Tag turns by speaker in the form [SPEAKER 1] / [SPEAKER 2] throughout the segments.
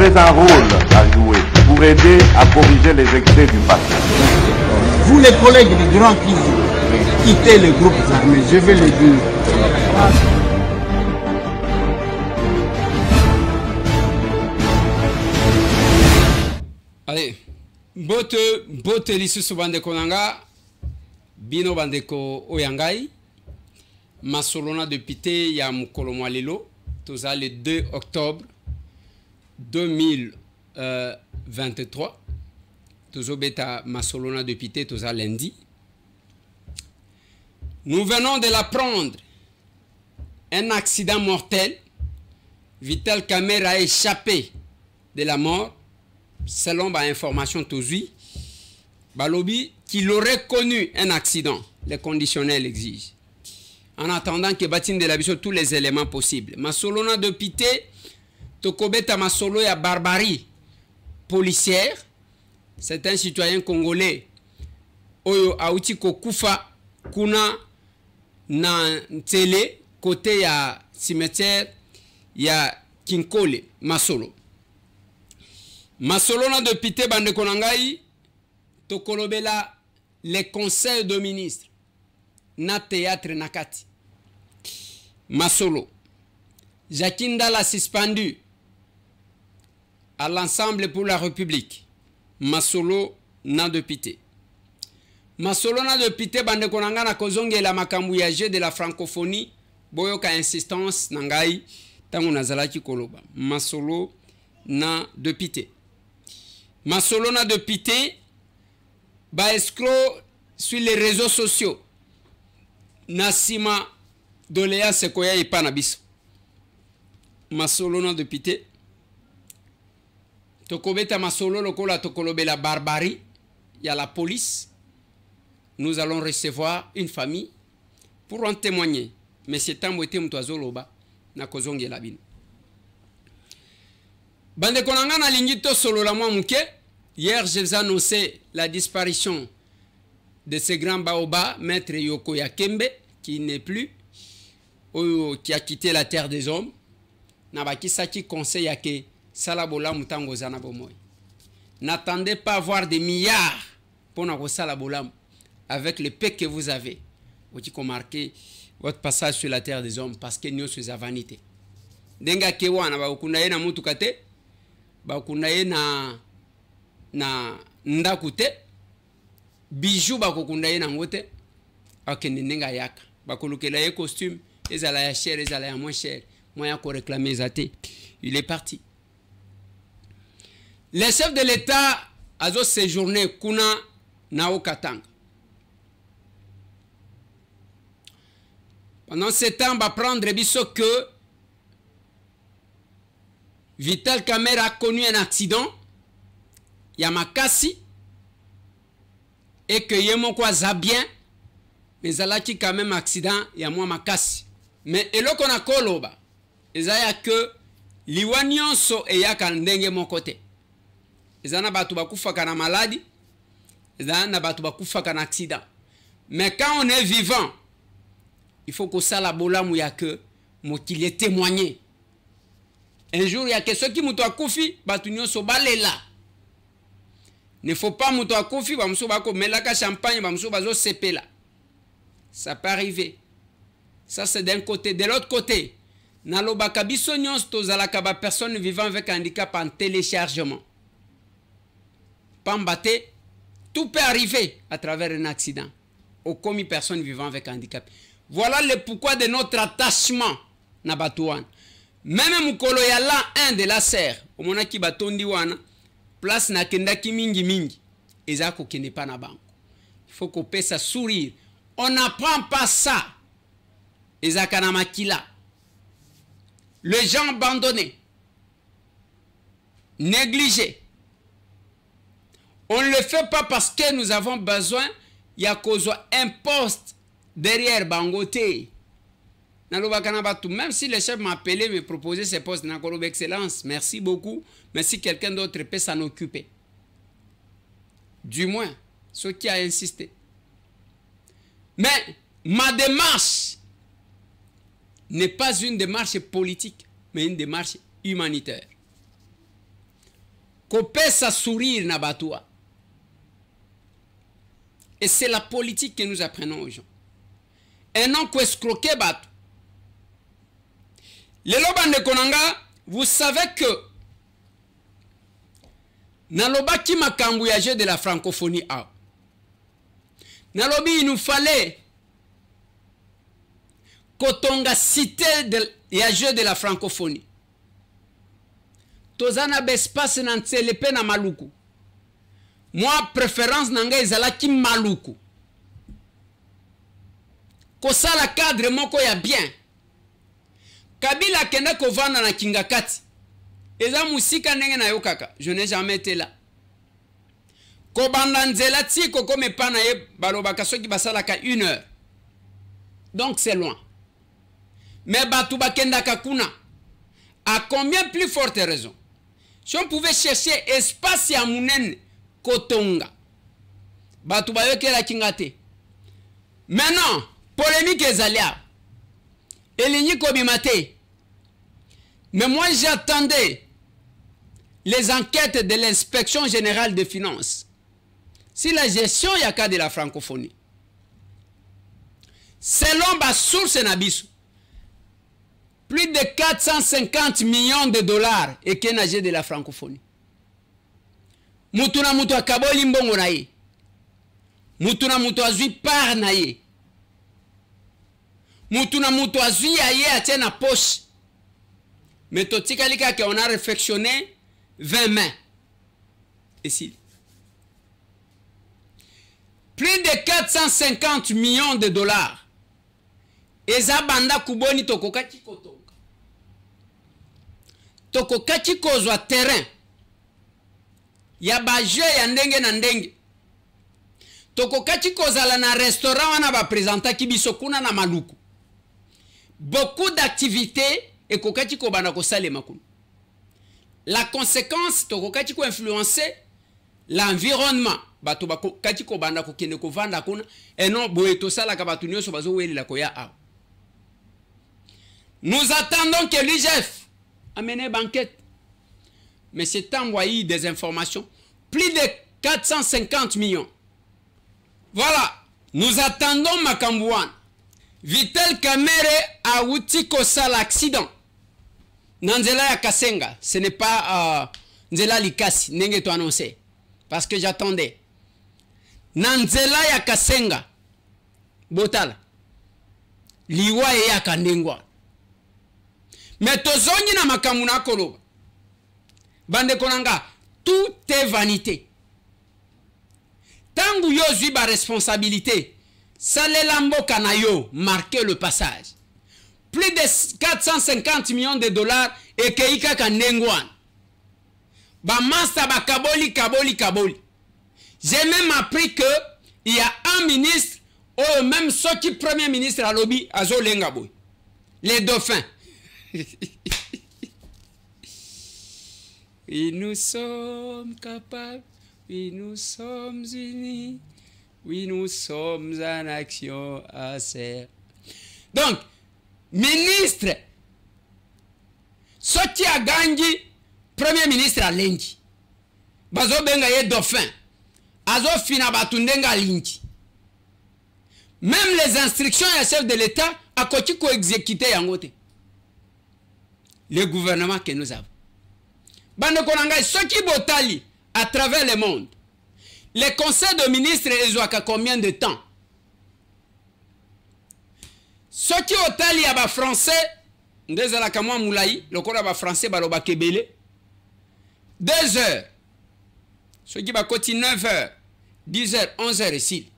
[SPEAKER 1] avez un rôle à jouer pour aider à corriger les excès du passé.
[SPEAKER 2] Vous les collègues des grands qui quittez les groupes armés, je vais le dire.
[SPEAKER 3] Allez, bote lisusu bandeko nanga, bino bandeko oyangai, masolona député ya mukolo mwalelo, toza le 2 octobre 2023, tozo beta masolona député toza lundi. Nous venons de l'apprendre, un accident mortel, Vital Kamerhe a échappé de la mort. Selon l'information Tozui, Balobi, qu'il aurait connu un accident, les conditionnels exigent. En attendant que Batine de la Bisso tous les éléments possibles. Masolona de Pité, Tokobeta Masolo ya barbarie policière. C'est un citoyen congolais. Oyo Aouti Kokufa Kuna na Ntele, côté ya cimetière, ya Kinkole, Masolo. Masolona de Pité bandeko nangai tokolobela les conseils de ministres na théâtre nakati. Masolo Jakinda l'a suspendu à l'ensemble pour la République. Masolo na de Pité. Masolona de Pité bandeko nanga na kozongela makambu ya jeu de la francophonie boyoka insistance nangai tango nazalaki koloba. Masolo na de Pité. Masolona de Pité, ba escroc sur les réseaux sociaux. Nasima Dolea Sekoya et Panabis. Masolona de Pité. Tokobeta Masolo lokola tokolobe la barbarie. Il y a la police. Nous allons recevoir une famille pour en témoigner. Mais c'est un moitié mtoazoloba na kozongi la bine. Bande konanga na lingito solo la muke. Hier, je vous ai annoncé la disparition de ce grand baoba, maître Yoko Yakembe, qui n'est plus, qui a quitté la terre des hommes. Nabaki Saki conseille à que Salabola Mutango Zanabomoy. N'attendez pas avoir des milliards pour nous Salabola avec le paix que vous avez. Vous qui marqué votre passage sur la terre des hommes parce que nous sommes vanité. Denga Kewana, Bakunaye na Mutukate. Bakunaye na ndakute bijou bakokundaye na ngote akende nenga yaka bakolukela ye costume ezala ya cher ezala ya moins cher moya ko réclamer zate. Il est parti. Le chef de l'État a séjourné kuna na Okatanga. Pendant ce temps, on va prendre biso que Vital Kamerhe a connu un accident. Yamakasi et que Yemoko Zabien, mais Zalaki quand même accident, Yamwa Makasi. Mais et là qu'on a koloba, Ezaya que Liwanyon so et Yakandenge mon côté. Ezana batubakufa kana maladie, Ezana batubakufa kana accident. Mais quand on est vivant, il faut que ça la bola mouya que qu'il est témoigné. Un jour, il y a que ceux qui m'ont koufi, batunyon so balela. Ne faut pas mouto à kofi, bamso bako melaka champagne, bamso bazo sepela. Ça peut arriver. Ça c'est d'un côté. De l'autre côté, nalo bakabiso nyons tozalaka ba personne vivant avec handicap en téléchargement. Pambate, tout peut arriver à travers un accident. Au commis personne vivant avec handicap. Voilà le pourquoi de notre attachement na batouan. Même mukolo ya la un de la serre, au monaki batondi wana. Place na kendaki mingi mingi. Ezako qui n'est pas na banque. Il faut qu'on paie sa sourire. On n'apprend pas ça. Ezaka na makila. Les gens abandonnés. Négligés. On ne le fait pas parce que nous avons besoin. Il y a un poste derrière Bangote. Même si le chef m'a appelé, me proposé ce poste, excellence, merci beaucoup. Mais si quelqu'un d'autre peut s'en occuper. Du moins, ce qui a insisté. Mais ma démarche n'est pas une démarche politique, mais une démarche humanitaire. kopesa sourire na batua. Et c'est la politique que nous apprenons aux gens. Et non qu'escroquer batu. Les lobande konanga, vous savez que naloba ki makambu ya jeu de la francophonie a. Nalobi il nous fallait kotonga cité de ya jeu de la francophonie. Tozana bespace na nselepe na maluku. Moi préférence nanga ezalaki maluku. Kosala cadre moko ya bien. Kabila kende kovanda na Kingakati. Eza musika ndenge na yo kaka. Je n'ai jamais été là. Kobanda nzela ti koko mepana ye balobaka soki basalaka 1 heure. Donc c'est loin. Mais batu bakenda kakuna. À combien plus forte raison? Si on pouvait chercher espace ya munene kotonga. Batu bayoke la Kingate. Maintenant, polémique ezalia. Elinyi kobimate. Mais moi j'attendais les enquêtes de l'inspection générale des finances. Si la gestion yaka de la francophonie. Selon ma source nabisu. Plus de 450 millions de dollars et kenage de la francophonie. Mutuna mutu akaboli mbongo na ye. Mutuna mutu azui par na ye. Mutuna mutu azui aye atie na poche. Mais totikalika que on a réflexionné 20 mains. Ici. Plus de 450 millions de dollars. Eza banda kuboni tokokaki kotonga. Tokokaki kozwa terrain. Ya baje ya ndenge na ndenge. Tokokaki kozala na restaurant wana ba présenta kibiso kuna na maluku. Beaucoup d'activités et kokati ko bana ko salema kuna. La conséquence tokokati ko influencer l'environnement. Bato bakokati ko bana ko kende ko vanda kuna et non boye to sala ka batu nyoso bazo welela ko ya a. Nous attendons que l'IGF amène banquette. Mais c'est envoyé des informations. Plus de 450 millions. Voilà. Nous attendons Makambouane. Vitel Kamere a outi kosa l'accident. Nanzela ya Kasenga. Ce n'est pas Nzela Likasi. Nenge to annoncé. Parce que j'attendais. Nanzela ya Kasenga. Botala. Liwa ya Kandengwa. Mais tozongi na makamuna koloba. Bande konanga, tout est vanité. Tangu yo zui ba responsabilité, salela mboka na yo, marquez le passage. Plus de 450 millions de dollars et keika kanengwan. Ba masta ba kaboli. J'ai même appris que il y a un ministre, ou même ceux qui premier ministre à lobby, azo lengaboy. Les dauphins. Oui, nous sommes capables, oui, nous sommes unis, oui, nous sommes en action à serre. Donc, ministre, ce qui a gagné, premier ministre à Lengi, bazo benga ye dauphin, azo fina batundenga Lengi. Même les instructions du chef de l'État, à côté ko exécuter yangote. Le gouvernement que nous avons. Bande konanga, ce qui botali à travers le monde. Les conseils de ministres, ils ont combien de temps? Ce qui otali à français, ndeza la kamwa moulaï, le corps à français, baloba kebele. 2 heures. Ce qui va côté 9 heures, 10 heures, 11 heures ici.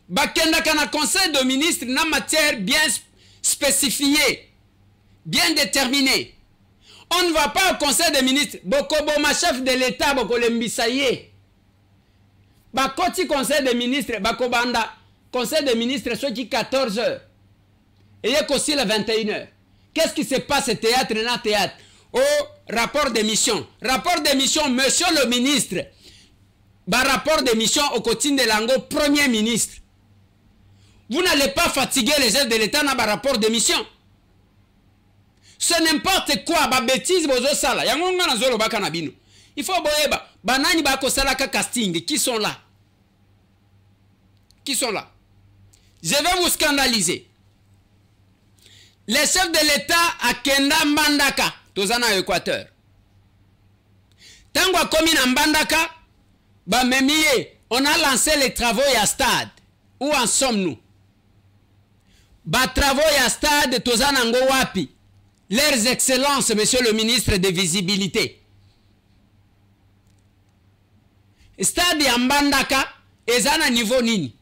[SPEAKER 3] Bakenda kana conseil de ministres, na matière bien spécifiée. Bien déterminé. On ne va pas au conseil des ministres. Bokobo, ma chef de l'État, Boko Lembisaye. Bakoti conseil des ministres, Bakobanda, conseil des ministres, soit qui 14 heures. Et il y a aussi le 21 heures. Qu'est-ce qui se passe au théâtre, dans théâtre? Au rapport d'émission. Rapport d'émission, monsieur le ministre. Rapport d'émission au quotidien de l'ango, premier ministre. Vous n'allez pas fatiguer les chefs de l'État dans le rapport d'émission. C'est n'importe quoi, ba bêtise bozo sala. Yango nga nazolo baka na bino. Il faut boyeba. Banani bako salaka casting. Qui sont là? Qui sont là? Je vais vous scandaliser. Les chefs de l'État à Kenda Mbandaka, Tozana Équateur. Tango commis en Mbandaka, on a lancé les travaux à stade. Où en sommes-nous? Travaux à stade, Tozana Ngowapi. Leurs excellences, monsieur le ministre de visibilité. Stade ya Mbandaka, ezana niveau nini?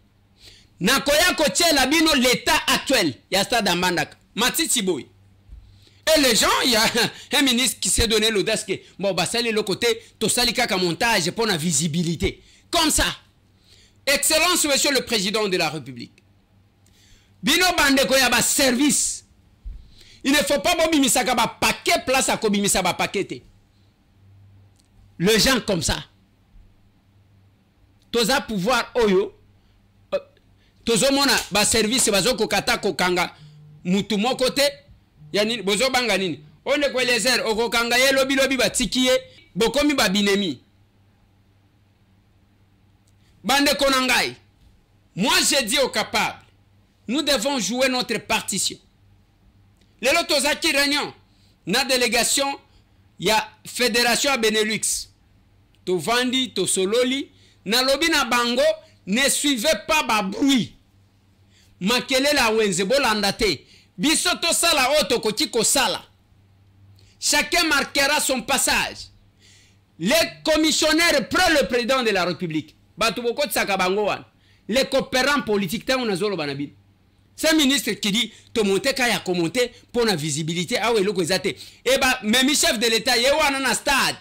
[SPEAKER 3] Nakoya koche la bino l'état actuel, ya stade ya Mbandaka. Matiti boy. Et les gens, il y a un ministre qui s'est donné l'audace que bon, bah, c'est le côté, tout ça, le montage pour la visibilité. Comme ça. Excellence, monsieur le président de la République. Bino bande ko ya ba service. Il ne faut pas bobimisa ka ba paquet place à kobimisa ba paquet. Les gens comme ça. Toza pouvoir oyo. Tozo mona ba service bazoko kata kokanga. Mutu moko te ya nini bozo banga nini one ko lezer okokanga ye lobi lobi batikiye bokomi babinemi bande konangai. Moi j'ai dit aux capables, nous devons jouer notre partition. Lelo tozaki réunion na délégation ya fédération à Benelux to vandi to sololi na lobi na bango ne suivez pas ba bruit makele la wenze bolandate. Bisoto sala oto kotiko sala. Chacun marquera son passage. Les commissionnaires prennent le président de la République. Batuboko tsakabangoan. Les coopérants politiques tant on a zolo banabin. C'est un ministre qui dit to monter kaya commenter pour la visibilité ah oui loko ezate. Et bah même chef de l'État yewa na stade.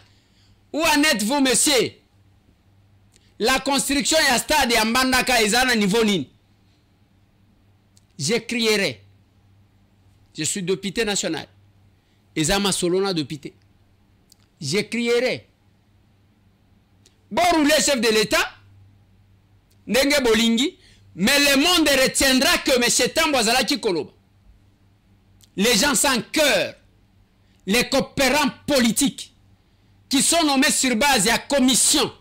[SPEAKER 3] Où en êtes-vous monsieur? La construction ya stade ya Mbandaka ezana niveau nini? Je crierai. Je suis député national. Ezama Solona député. Je crierai. Bon rouler chef de l'État. Nenge Bolingi. Mais le monde retiendra que M. Tambouazala Kikoloba. Les gens sans cœur. Les coopérants politiques. Qui sont nommés sur base à commission.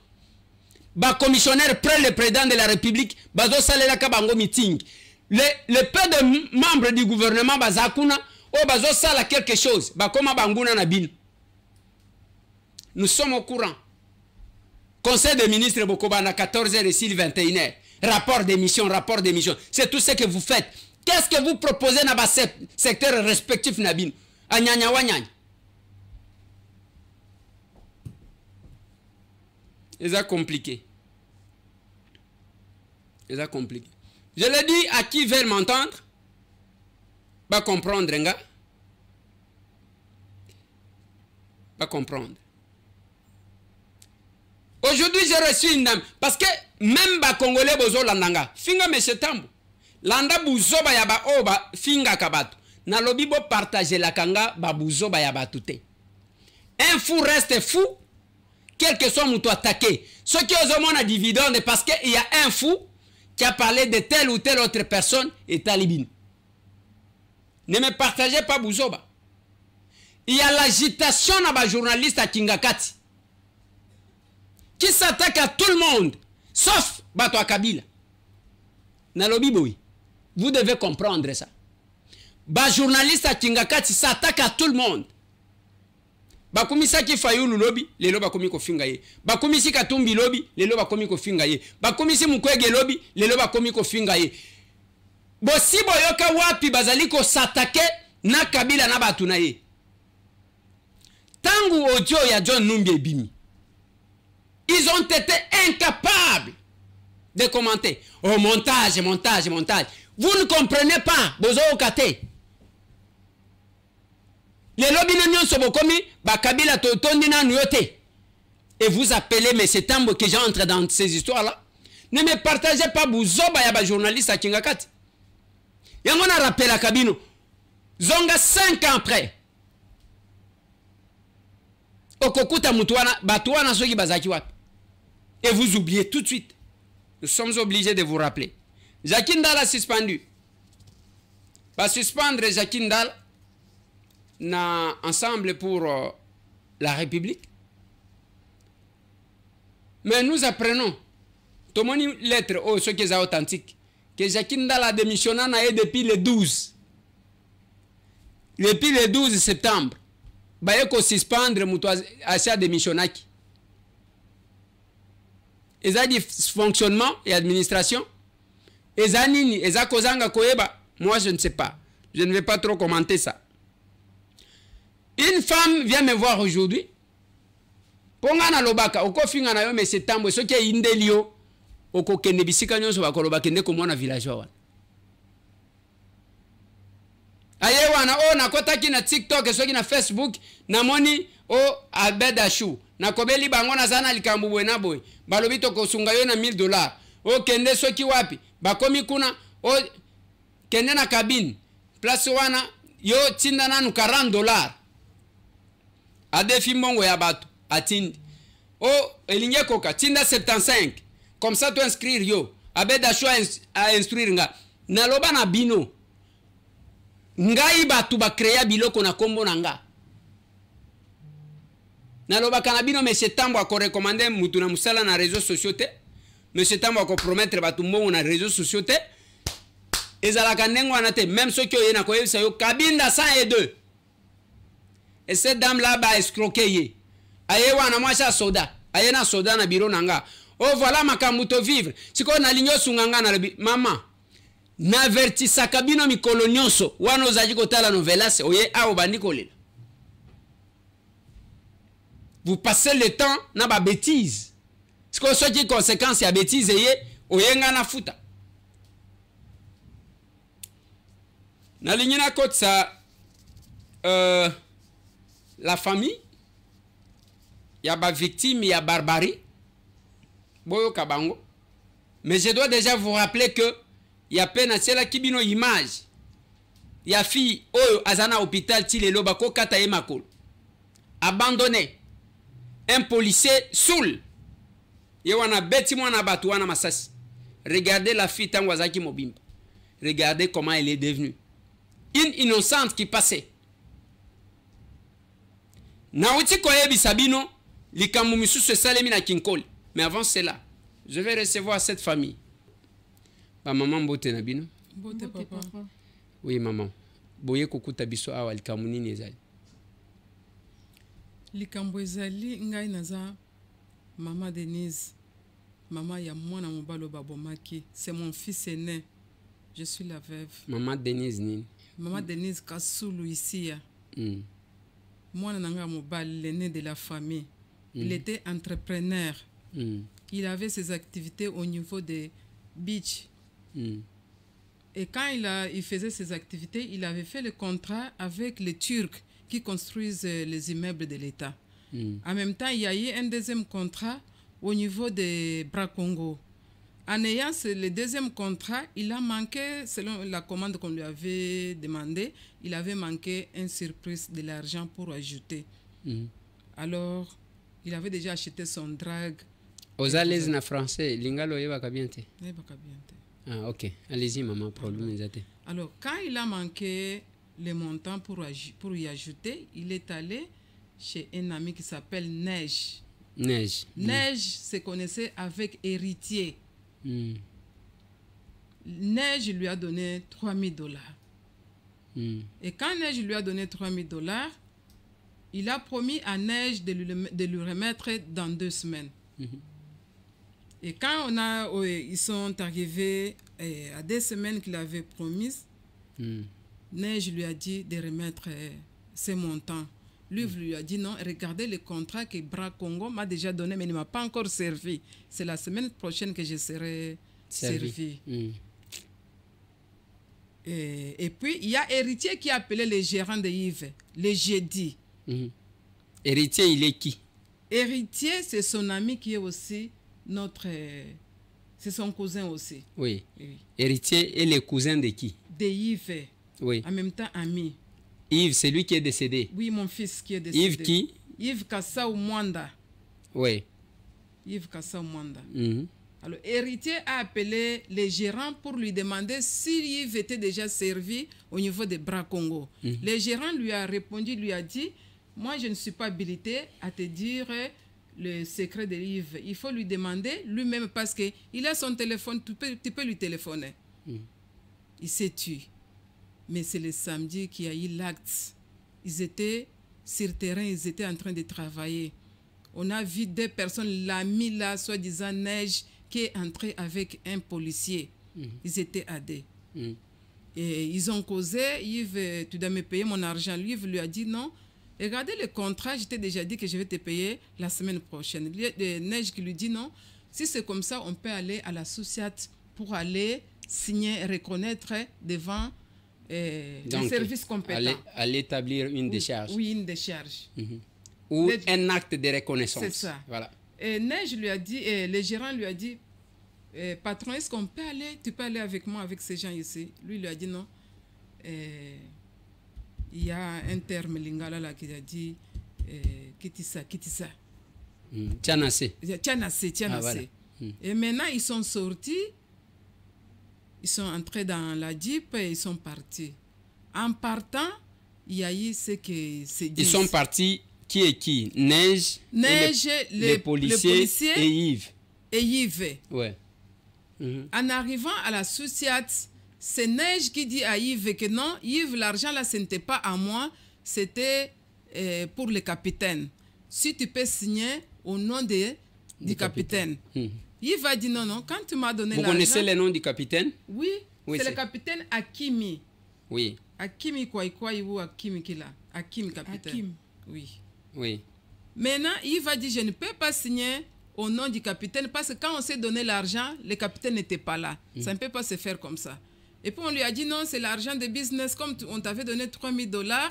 [SPEAKER 3] Ba commissionnaire près le président de la République. Bazo Salela Kabango meeting. Le peu de membres du gouvernement bazakuna o bazo sala quelque chose bakoma banguna na bin. Nous sommes au courant. Conseil des ministres Bokobana 14h et 21h. Rapport d'émission. C'est tout ce que vous faites. Qu'est-ce que vous proposez dans ce secteur respectif nabin? Anyanya wanyanya. C'est compliqué. C'est compliqué. Je le dis à qui veut m'entendre, va comprendre, nga. Va comprendre. Aujourd'hui, j'ai reçu une dame. Parce que même les Congolais bozo landanga. Finga monsieur Tambo. Landa buzo ba yaba oba finga kabato. Na lobi bo partager la kanga ba buzo ba yaba tout. Un fou reste fou. Quel que soit moutou attaqué. Ce qui est au monde à dividende parce qu'il y a un fou qui a parlé de telle ou telle autre personne et talibine. Ne me partagez pas Bouzoba. Il y a l'agitation dans les journalistes à Kingakati qui s'attaque à tout le monde, sauf Bato Kabila. Nalobi Boui, vous devez comprendre ça. Les journalistes à Kingakati s'attaquent à tout le monde. Bakumisa ki Fayulu lobi, lelo bakomi ko fingaye. Bakumisi Katumbi lobi, lelo bakomi ko fingaye. Bakumisi Mukwege lobi, lelo bakomi ko fingaye. Bosi boyoka wapi bazali ko s'attaquer na Kabila na batu na ye. Tangu audio ya John Numbi Bimi. Ils ont été incapables de commenter. Oh montage. Vous ne comprenez pas, bozo okate. Les lobbies n'ont sobokomi, bakabila totondi na nuyote. Et vous appelez M. Tambo que j'entre dans ces histoires-là. Ne me partagez pas bouzoba ya ba journaliste à Kingakati. Yango na rappel à Kabino. Zonga 5 ans après. Okokuta mutuana, batuana soki bazaki wapi. Et vous oubliez tout de suite. Nous sommes obligés de vous rappeler. Jacques Ndala a suspendu. Va suspendre Jacques Ndala na ensemble pour la République. Mais nous apprenons, tout le monde lettre, oh, ce qui est authentique, que Jacqueline a démissionné depuis le 12. Depuis le 12 septembre, il y a suspendre à démissionnaki. Et ça dit fonctionnement et administration. Et ça nini, et ça kozanga koeba. Moi je ne sais pas. Je ne vais pas trop commenter ça. Une femme vient me voir aujourd'hui. Ponga na lobaka, oko finga na yo me septembre, ce qui est indelio, oko kende bisika nyonso bakolobaka kende komona village wana. Aye wana o nakotaki na TikTok soki na Facebook namoni o abedashu nakobeli bango na zana likambu bwena boy balobi to kosunga yo na $1000 o kende soki wapi bakomi kuna o kende na cabine place wana yo tinda nanu $40 adefi mbongo ya bato atindi o elinye koka tinda 75 comme ça tu inscrire yo abedashu a instruire nga naloba na bino ngai batu ba créer biloko na kombo na nga nalobaka na bino monsieur Tambo a recommander mutu na musala na réseaux sociaux te monsieur Tambo a promettre batu mbongo na réseaux sociaux te ezalaka ndengo wana te même ceux qui ont na koyebisa yo kabinda 102 et cette dame là ba escroquer ye aye wana mwasha soda aye na soda na biro nanga oh voilà makambo to vivre siko na linyo sunganga na mama n'avertissaka bino mikolo nyonso wana ozaji kotala novelas oye ao bandi kolela. Vous passez le temps na ba bêtise. Ce que soit qui conséquence ya bêtise ye oye nga na futa. Na lignina kote sa la famille ya ba victime ya barbarie boyo kabango. Mais je dois déjà vous rappeler que il y a peine à cela qui bino image. Il y a fille oyo azana hôpital ti lelo bako kata ye makolo. Abandonné. Un policier soul. Ye wana beti mwana batu wana masasi. Regardez la fille tango azaki mobimba. Regardez comment elle est devenue. Une innocente qui passait. Na uti koyebi sabino likambu misusu salemi na kinkoli. Mais avant cela, je vais recevoir cette famille. Ba maman mbote na bino.
[SPEAKER 4] Mbote papa.
[SPEAKER 3] Oui maman. Boye kokuta biso awa likambu nini ezali.
[SPEAKER 4] Likambu ezali ngai naza Maman Denise. Maman ya mwana mobalo babomaki. C'est mon fils aîné. Je suis la veuve.
[SPEAKER 3] Maman Denise nini?
[SPEAKER 4] Maman Denise Kasulu ici. Mwana nanga mobali l'aîné de la famille. Il était entrepreneur. Il avait ses activités au niveau des beach. Et quand il faisait ses activités, il avait fait le contrat avec les Turcs qui construisent les immeubles de l'État. En même temps, il y a eu un deuxième contrat au niveau de Bracongo. En ayant le deuxième contrat, il a manqué, selon la commande qu'on lui avait demandé, il avait manqué un surplus de l'argent pour ajouter. Alors, il avait déjà acheté son drague.
[SPEAKER 3] Aux alaises na français, lingalo yeba kabiente.
[SPEAKER 4] Kabiente.
[SPEAKER 3] Ah ok, allez-y maman, problème exact.
[SPEAKER 4] Alors quand il a manqué les montants pour y ajouter, il est allé chez un ami qui s'appelle Neige.
[SPEAKER 3] Neige.
[SPEAKER 4] Neige se connaissait avec Héritier. Neige lui a donné $3000. Et quand Neige lui a donné $3000, il a promis à Neige de lui remettre dans 2 semaines. Et quand ils sont arrivés à 2 semaines qu'il avait promises, Neige lui a dit de remettre ses montants. Lui a dit non, regardez le contrat que Bracongo m'a déjà donné, mais il ne m'a pas encore servi. C'est la semaine prochaine que je serai servi. Et puis, il y a Héritier qui a appelé le gérant de Yves, le jeudi.
[SPEAKER 3] Héritier, il est qui?
[SPEAKER 4] Héritier, c'est son ami qui est aussi c'est son cousin aussi.
[SPEAKER 3] Oui. Héritier est le cousin de qui?
[SPEAKER 4] De Yves.
[SPEAKER 3] Oui.
[SPEAKER 4] En même temps, ami.
[SPEAKER 3] Yves, c'est lui qui est décédé.
[SPEAKER 4] Oui, mon fils qui est décédé.
[SPEAKER 3] Yves qui?
[SPEAKER 4] Yves Kassao Mwanda.
[SPEAKER 3] Oui.
[SPEAKER 4] Yves Kassao Mwanda. Alors, Héritier a appelé les gérants pour lui demander si Yves était déjà servi au niveau de Bracongo. Le gérant lui a répondu, lui a dit, moi je ne suis pas habilité à te dire le secret de Yves. Il faut lui demander lui-même parce qu'il a son téléphone, tu peux lui téléphoner. Il s'est tué. Mais c'est le samedi qu'il y a eu l'acte. Ils étaient sur terrain, ils étaient en train de travailler. On a vu deux personnes, l'ami là, soi-disant Neige, qui est entré avec un policier. Ils étaient à deux. Et ils ont causé. Yves, tu dois me payer mon argent. Yves lui a dit non. Regardez le contrat, je t'ai déjà dit que je vais te payer la semaine prochaine. Neige qui lui dit non. Si c'est comme ça, on peut aller à la société pour aller signer, reconnaître devant les services compétents.
[SPEAKER 3] Aller établir une décharge.
[SPEAKER 4] Oui, une décharge.
[SPEAKER 3] Ou un acte de reconnaissance.
[SPEAKER 4] C'est ça.
[SPEAKER 3] Voilà.
[SPEAKER 4] Et Neige lui a dit, le gérant lui a dit, patron, est-ce qu'on peut aller, tu peux aller avec moi, avec ces gens ici? Lui, lui a dit non. Il y a un terme lingala là qui a dit, kitisa.
[SPEAKER 3] Tianase.
[SPEAKER 4] Tianase. Voilà. Et maintenant, ils sont sortis, ils sont entrés dans la Jeep et ils sont partis. En partant, il y a eu ce que c'est dit.
[SPEAKER 3] Ils sont partis. Qui est qui? Neige, les policiers et Yves.
[SPEAKER 4] Ouais. En arrivant à la société, c'est Neige qui dit à Yves que non, Yves, l'argent là, ce n'était pas à moi, c'était pour le capitaine. Si tu peux signer au nom du capitaine. Yves a dit non, quand tu m'as donné l'argent...
[SPEAKER 3] Vous connaissez le nom du capitaine?
[SPEAKER 4] Oui, c'est le capitaine Hakimi.
[SPEAKER 3] Oui.
[SPEAKER 4] Hakimi quoi ou Hakimi qui là? Hakimi capitaine. Hakim. Oui. Maintenant, Yves a dit, je ne peux pas signer au nom du capitaine parce que quand on s'est donné l'argent, le capitaine n'était pas là. Ça ne peut pas se faire comme ça. Et puis on lui a dit, non, c'est l'argent de business. Comme on t'avait donné $3,000,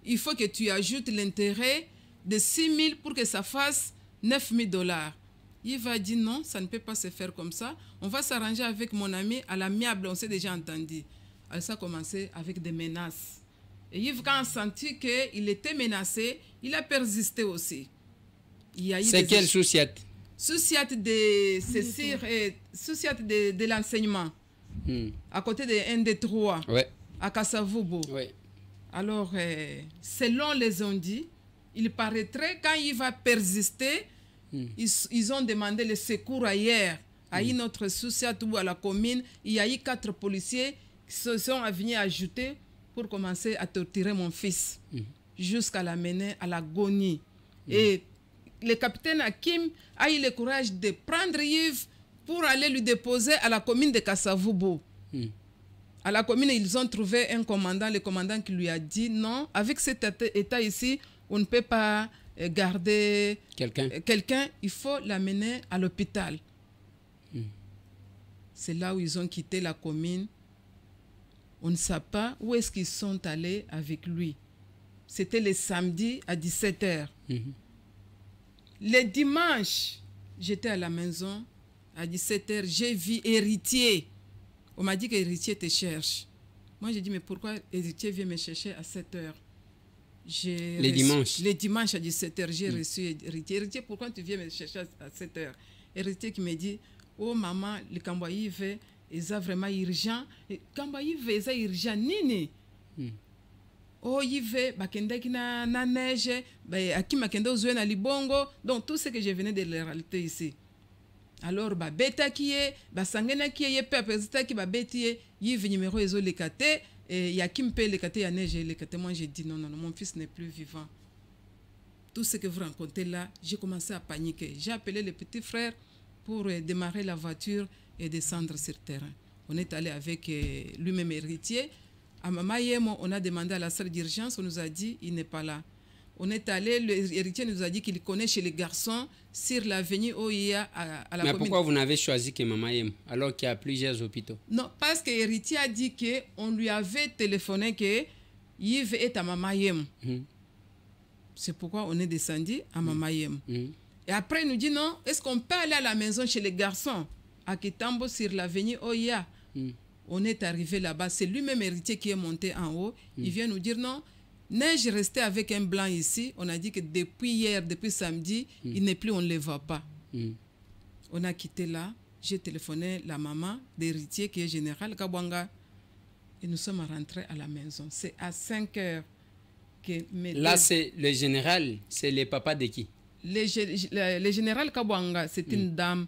[SPEAKER 4] il faut que tu ajoutes l'intérêt de 6 000 pour que ça fasse $9,000. Yves a dit, non, ça ne peut pas se faire comme ça. On va s'arranger avec mon ami à l'amiable, on s'est déjà entendu. Alors ça a commencé avec des menaces. Et Yves, quand on a senti qu'il était menacé, il a persisté aussi.
[SPEAKER 3] C'est quelle société?
[SPEAKER 4] Société de l'enseignement. À côté de ND3,
[SPEAKER 3] ouais.
[SPEAKER 4] À Kasavubo.
[SPEAKER 3] Ouais.
[SPEAKER 4] Alors, selon les on dit, il paraîtrait quand il va persister, ils ont demandé le secours ailleurs. À une autre société ou à la commune, il y a eu 4 policiers qui se sont venus ajouter pour commencer à torturer mon fils jusqu'à l'amener à l'agonie. Et le capitaine Hakim a eu le courage de prendre Yves pour aller lui déposer à la commune de Kasavubo. À la commune, ils ont trouvé un commandant, le commandant qui lui a dit non, avec cet état ici, on ne peut pas garder quelqu'un, il faut l'amener à l'hôpital. C'est là où ils ont quitté la commune. On ne sait pas où est-ce qu'ils sont allés avec lui. C'était le samedi à 17h. Le dimanche, j'étais à la maison. À 17h, j'ai vu Héritier. On m'a dit que Héritier te cherche. Moi, j'ai dit, mais pourquoi Héritier vient me chercher à 7h?
[SPEAKER 3] Les
[SPEAKER 4] dimanches à 17h, j'ai reçu Héritier. Héritier, pourquoi tu viens me chercher à 7h? Héritier qui me dit, oh maman, le Kambaïve, ils ont vraiment urgent. Kambaïve, ils ont urgent. Nini? Oh, Yves, bakenda kina na neige, aki makenda ozwe na libongo. Donc, tout ce que je venais de la réalité ici. Alors, beta qui est, sangena qui est, pepezita qui beti est, Yves numéro ezo le kate, et yakim pe le kate ya neige le kate. Moi, j'ai dit non, mon fils n'est plus vivant. Tout ce que vous rencontrez là, j'ai commencé à paniquer. J'ai appelé le petit frère pour démarrer la voiture et descendre sur le terrain. On est allé avec lui-même Héritier. À Mamayemo, on a demandé à la salle d'urgence, on nous a dit il n'est pas là. On est allé, l'héritier nous a dit qu'il connaît chez les garçons sur l'avenue OIA à la commune.
[SPEAKER 3] Mais pourquoi vous n'avez choisi que Mamayemo alors qu'il y a plusieurs hôpitaux? Non,
[SPEAKER 4] parce que l'héritier a dit qu'on lui avait téléphoné que Yves est à Mamayemo. C'est pourquoi on est descendu à Mamayemo. Et après, il nous dit non, est-ce qu'on peut aller à la maison chez les garçons à Kitambo sur l'avenue OIA? On est arrivé là-bas, c'est lui-même Héritier qui est monté en haut. Il vient nous dire non, Neige restait avec un blanc ici. On a dit que depuis hier, depuis samedi, il n'est plus, on ne le voit pas. On a quitté là. J'ai téléphoné la maman d'Héritier qui est général Kabwanga. Et nous sommes rentrés à la maison. C'est à 5 heures que...
[SPEAKER 3] Là, c'est le général, c'est le papa de qui?
[SPEAKER 4] le général Kabwanga, c'est une dame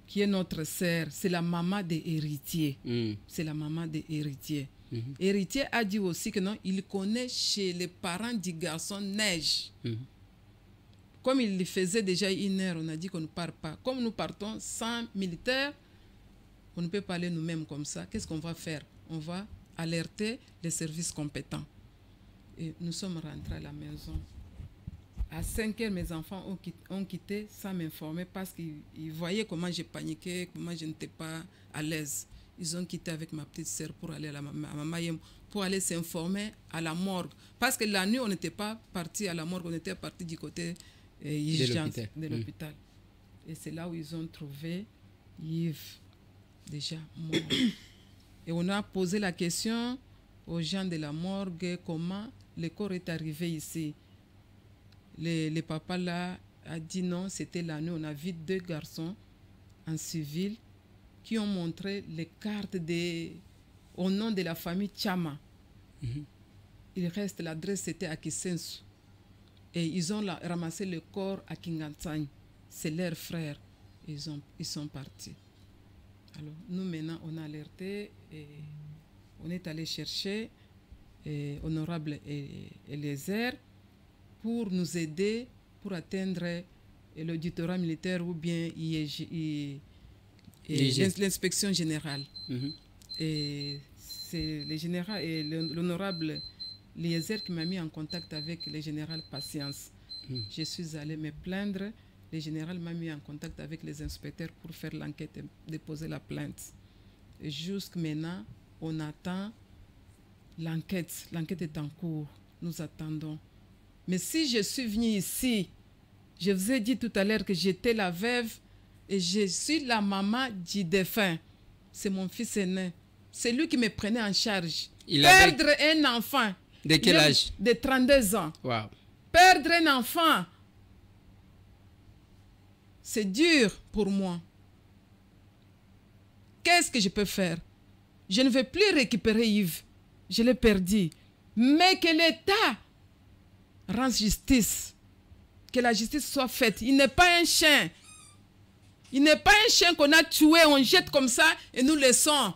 [SPEAKER 4] qui est notre sœur. C'est la maman des héritiers. C'est la maman des héritiers. Héritier a dit aussi que non, il connaît chez les parents du garçon neige. Comme il faisait déjà 1 heure, on a dit qu'on ne part pas. Comme nous partons sans militaire, on ne peut pas aller nous-mêmes comme ça. Qu'est-ce qu'on va faire? On va alerter les services compétents. Et nous sommes rentrés à la maison. À 5 heures, mes enfants ont quitté sans m'informer parce qu'ils voyaient comment j'ai paniqué, comment je n'étais pas à l'aise. Ils ont quitté avec ma petite sœur pour aller à la maman, pour aller s'informer à la morgue. Parce que la nuit, on n'était pas parti à la morgue, on était parti du côté de l'hôpital. Et c'est là où ils ont trouvé Yves déjà mort. Et on a posé la question aux gens de la morgue, comment le corps est arrivé ici. Le papa là a dit non, c'était la nuit. On a vu 2 garçons en civil qui ont montré les cartes au nom de la famille Chama. Il reste, l'adresse c'était à Kisensu. Et ils ont ramassé le corps à Kingansang. C'est leurs frères. Ils sont partis. Alors, nous maintenant, on a alerté et on est allé chercher Honorable Eliezer pour nous aider pour atteindre l'auditorat militaire ou bien l'inspection générale. Et c'est le général et l'honorable Eliezer qui m'a mis en contact avec le général Patience. Je suis allé me plaindre. Le général m'a mis en contact avec les inspecteurs pour faire l'enquête et déposer la plainte. Et jusqu'à maintenant, on attend l'enquête. L'enquête est en cours. Nous attendons. Mais si je suis venue ici, je vous ai dit tout à l'heure que j'étais la veuve et je suis la maman du défunt. C'est mon fils aîné. C'est lui qui me prenait en charge. Perdre un enfant.
[SPEAKER 3] De quel âge?
[SPEAKER 4] De 32 ans.
[SPEAKER 3] Wow.
[SPEAKER 4] Perdre un enfant. C'est dur pour moi. Qu'est-ce que je peux faire? Je ne vais plus récupérer Yves. Je l'ai perdu. Mais que l'État rende justice. Que la justice soit faite. Il n'est pas un chien. Il n'est pas un chien qu'on a tué, on jette comme ça et nous laissons.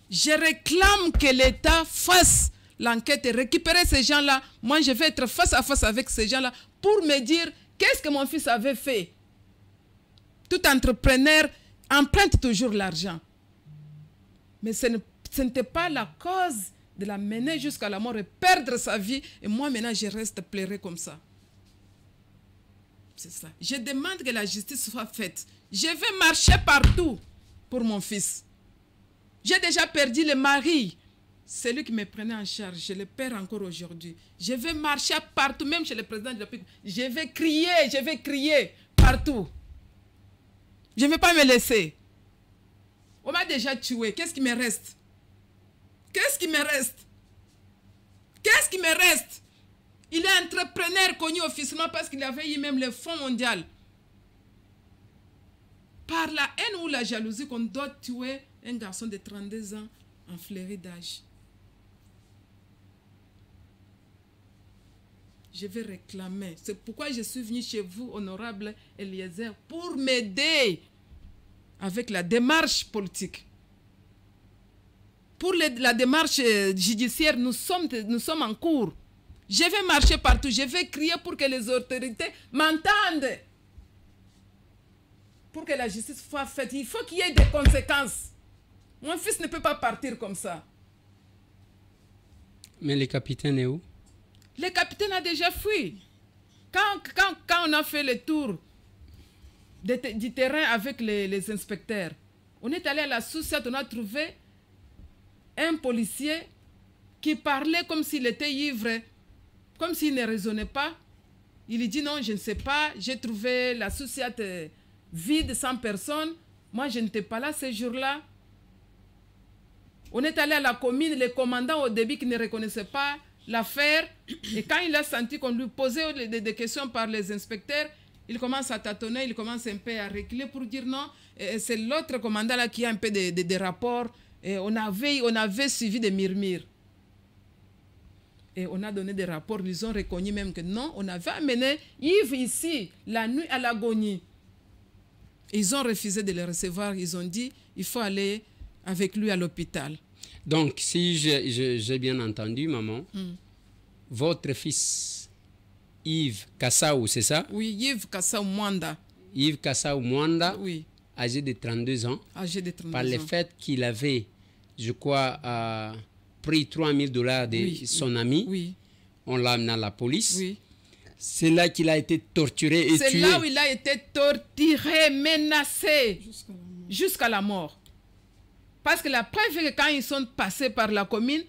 [SPEAKER 4] Je réclame que l'État fasse l'enquête et récupérer ces gens-là. Moi, je vais être face à face avec ces gens-là pour me dire qu'est-ce que mon fils avait fait. Tout entrepreneur emprunte toujours l'argent. Mais ce n'était pas la cause de la mener jusqu'à la mort et perdre sa vie. Et moi, maintenant, je reste pleuré comme ça. C'est ça. Je demande que la justice soit faite. Je vais marcher partout pour mon fils. J'ai déjà perdu le mari. C'est lui qui me prenait en charge. Je le perds encore aujourd'hui. Je vais marcher partout, même chez le président de la République. Je vais crier partout. Je ne vais pas me laisser. On m'a déjà tué. Qu'est-ce qui me reste? Qu'est-ce qui me reste? Qu'est-ce qui me reste? Il est entrepreneur connu officiellement parce qu'il avait eu même le Fonds mondial. Par la haine ou la jalousie qu'on doit tuer un garçon de 32 ans en fleurie d'âge. Je vais réclamer. C'est pourquoi je suis venu chez vous, honorable Eliezer, pour m'aider avec la démarche politique. Pour la démarche judiciaire, nous sommes en cours. Je vais marcher partout, je vais crier pour que les autorités m'entendent. Pour que la justice soit faite, il faut qu'il y ait des conséquences. Mon fils ne peut pas partir comme ça.
[SPEAKER 3] Mais le capitaine est où?
[SPEAKER 4] Le capitaine a déjà fui. Quand on a fait le tour du terrain avec les inspecteurs, on est allé à la sous-sat, on a trouvé un policier qui parlait comme s'il était ivre, comme s'il ne raisonnait pas. Il dit non, je ne sais pas, j'ai trouvé la sous-sat vide, sans personne. Moi, je n'étais pas là ce jour-là. On est allé à la commune, le commandant au début qui ne reconnaissait pas l'affaire. Et quand il a senti qu'on lui posait des questions par les inspecteurs, il commence à tâtonner, il commence un peu à reculer pour dire non. C'est l'autre commandant là qui a un peu de rapports. Et on avait suivi des murmures. Et on a donné des rapports, ils ont reconnu même que non, on avait amené Yves ici, la nuit à l'agonie. Ils ont refusé de le recevoir, ils ont dit, il faut aller avec lui à l'hôpital.
[SPEAKER 3] Donc, si j'ai bien entendu, maman, votre fils, Yves Kassaou, c'est ça?
[SPEAKER 4] Oui, Yves Kassaou Mwanda.
[SPEAKER 3] Yves Kassaou Mwanda,
[SPEAKER 4] oui.
[SPEAKER 3] Âgé de 32 ans,
[SPEAKER 4] âgé de 32
[SPEAKER 3] par le fait qu'il avait, je crois, pris $3 000 de son ami,
[SPEAKER 4] oui.
[SPEAKER 3] On l'a amené à la police.
[SPEAKER 4] Oui.
[SPEAKER 3] C'est là qu'il a été torturé et tué.
[SPEAKER 4] C'est là où il a été torturé, menacé, jusqu'à la mort. Parce que la preuve est que quand ils sont passés par la commune,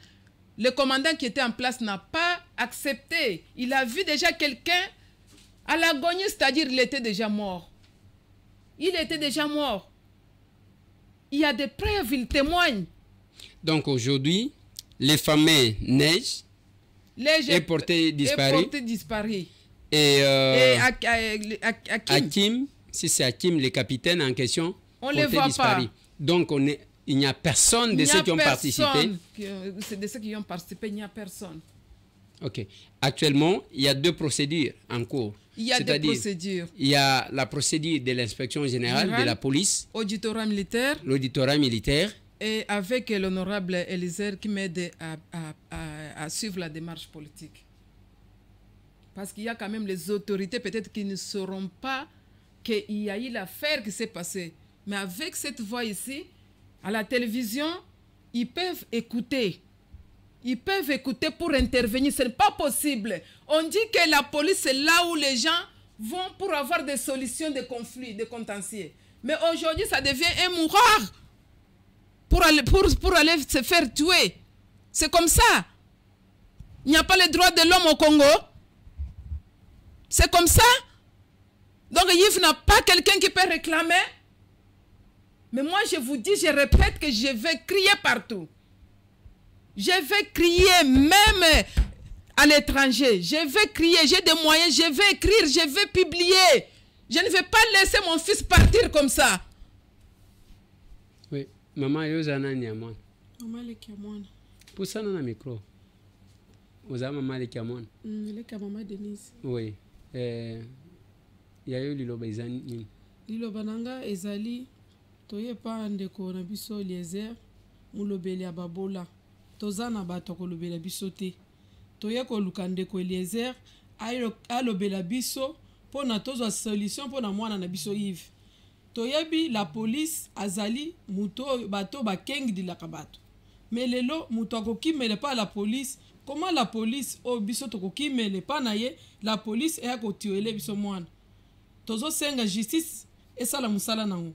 [SPEAKER 4] le commandant qui était en place n'a pas accepté. Il a vu déjà quelqu'un à l'agonie, c'est-à-dire il était déjà mort. Il était déjà mort. Il y a des preuves, il témoigne.
[SPEAKER 3] Donc aujourd'hui, les familles Neige est porté disparu. Et Hakim, si c'est Hakim, le capitaine en question,
[SPEAKER 4] on ne les voit
[SPEAKER 3] disparu. Pas. Donc il n'y a personne de ceux qui ont participé.
[SPEAKER 4] C'est de ceux qui ont participé, il n'y a personne.
[SPEAKER 3] Ok. Actuellement, il y a 2 procédures en cours.
[SPEAKER 4] Il y a 2 procédures.
[SPEAKER 3] Il y a la procédure de l'inspection générale de la police.
[SPEAKER 4] Auditorat militaire.
[SPEAKER 3] L'auditorat militaire.
[SPEAKER 4] Et avec l'honorable Elisère qui m'aide à suivre la démarche politique. Parce qu'il y a quand même les autorités peut-être qui ne sauront pas qu'il y a eu l'affaire qui s'est passée. Mais avec cette voix ici, à la télévision, ils peuvent écouter. Ils peuvent écouter pour intervenir. Ce n'est pas possible. On dit que la police, c'est là où les gens vont pour avoir des solutions de conflits, de contentieux. Mais aujourd'hui, ça devient un mouroir pour aller se faire tuer. C'est comme ça. Il n'y a pas les droits de l'homme au Congo. C'est comme ça. Donc Yves n'a pas quelqu'un qui peut réclamer. Mais moi, je vous dis, je répète que je vais crier partout. Je vais crier même à l'étranger. Je vais crier, j'ai des moyens, je vais écrire, je vais publier. Je ne vais pas laisser mon fils partir comme ça.
[SPEAKER 3] Oui. Maman, yozana nyamon.
[SPEAKER 5] Maman le kiamon.
[SPEAKER 3] Pour ça, on a un micro. Vous avez maman le kiamon.
[SPEAKER 5] Le maman Denise.
[SPEAKER 3] Oui. Il y a eu liloba izani.
[SPEAKER 5] Liloba nanga ezali toye pa ndeko na biso Eliezer mulobeli ababola. Tozana bato kolobela biso te. Toye ko luka ndeko Eliezer alobela biso pona tozwa solution pona mwana na biso Yves. Toyebi la police azali muto bato bakengi dilaka bato. Mais lelo muto akokimele pa la police. Comment la police o biso tokokimele pa na ye la police eya kotiwele biso mwana. Tozo senga justice esala musala nango.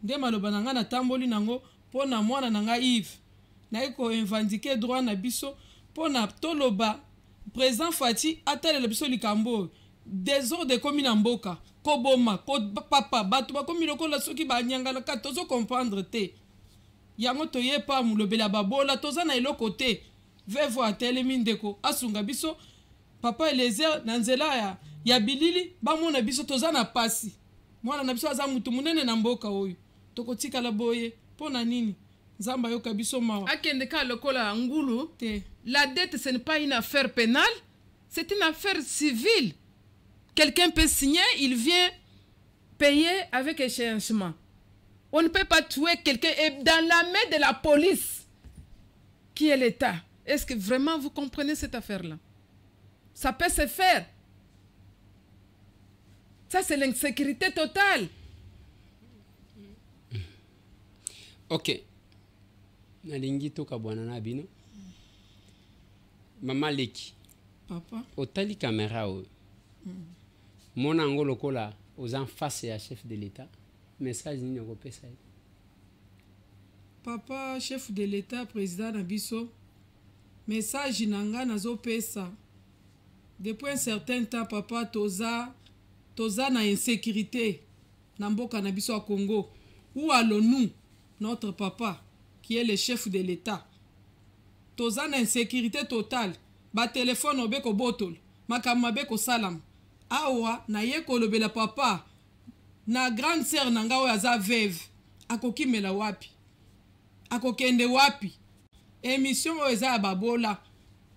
[SPEAKER 5] Nde maloba nanga na tamboli nango pona mwana nanga Yves. Na eko invandike droit na biso pona toloba président Fati atale biso likambo désordre komi na mboka koboma ko papa bato bakomi lokola soki banyangala ka tozo comprendre te yango toye pa mulobela babola toza na eloko te vevo atelemi ndeko asunga biso papa Eliezer na nzela ya bilili bamona biso toza na pasi mwana na biso aza mutu munene na mboka oyo tokotikala boye pona nini Zamba yoka biso mawa
[SPEAKER 4] akende ka lokola ngulu te. La dette ce n'est pas une affaire pénale, c'est une affaire civile. Quelqu'un peut signer, il vient payer avec échéancement. On ne peut pas tuer quelqu'un dans la main de la police qui est l'État. Est-ce que vraiment vous comprenez cette affaire-là? Ça peut se faire. Ça, c'est l'insécurité totale.
[SPEAKER 3] Ok. Nalingi toka bwana na bino. Mama Leki.
[SPEAKER 5] Papa.
[SPEAKER 3] Otali caméra o. Mona ngolo kola aux en face à chef de l'État. Message ni ngoko pesa.
[SPEAKER 5] Papa chef de l'État président na biso. Message nanga nazo pesa. Depuis un certain temps papa toza na insécurité na mboka na biso a Congo. Où allons-nous notre papa qui est le chef de l'État? Toza na insécurité totale. Ba téléphone obeko botol, makama beko salam. Awa na ye kolobela papa na grande sœur nanga oyo aza veuve akokimela wapi? Akokende wapi? Émission oyo eza ya babola.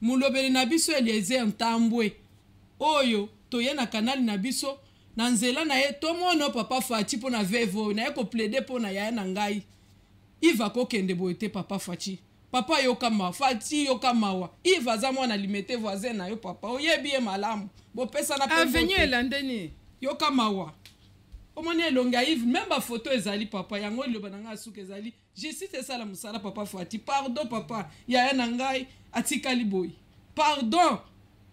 [SPEAKER 5] mulobeli na biso Eliezer Ntambwe oyo toye na kanali na biso na nzela na ye tomono papa Fachi po na vevo na ye ko plaider po na ya na ngai iva ko kende boite papa Fachi papa yoka ma Fachi yoka mawa iva za mwana limete voisin na yo papa oyebi e malamu bo pesa na
[SPEAKER 4] avenue elandeni
[SPEAKER 5] yoka mawa omoni elonga Yves même ba photo ezali papa yango loba na nga suka ezali je cite ça la musala papa Fachi pardon papa ya na ngai atikali boy pardon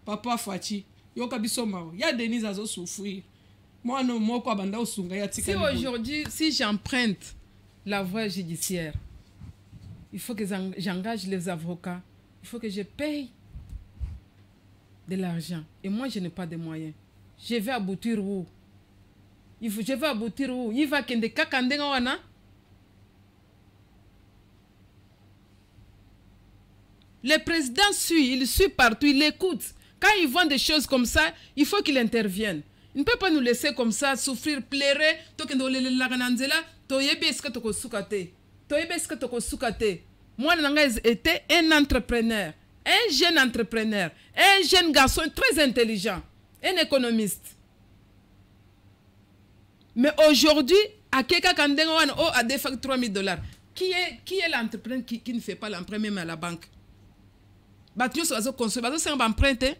[SPEAKER 5] papa Fachi yoka biso mawa ya Denise azo souffrir moi non moko abanda osunga ya tikali boy. Si
[SPEAKER 4] aujourd'hui si j'emprunte la voie judiciaire, il faut que j'engage les avocats, il faut que je paye de l'argent et moi je n'ai pas de moyens. Je vais aboutir où? Je vais aboutir où? Il va kende kakande wana. Le président suit, il suit partout, il écoute. Quand il voit des choses comme ça, il faut qu'il intervienne. Il ne peut pas nous laisser comme ça, souffrir, pleurer. Moi, j'étais un entrepreneur, un jeune entrepreneur, un jeune garçon très intelligent, un économiste. Mais aujourd'hui, à quelqu'un qui a des factures $3 000, qui est l'entrepreneur qui ne fait pas l'emprunt même à la banque? Battu sur la construire, c'est un emprunté.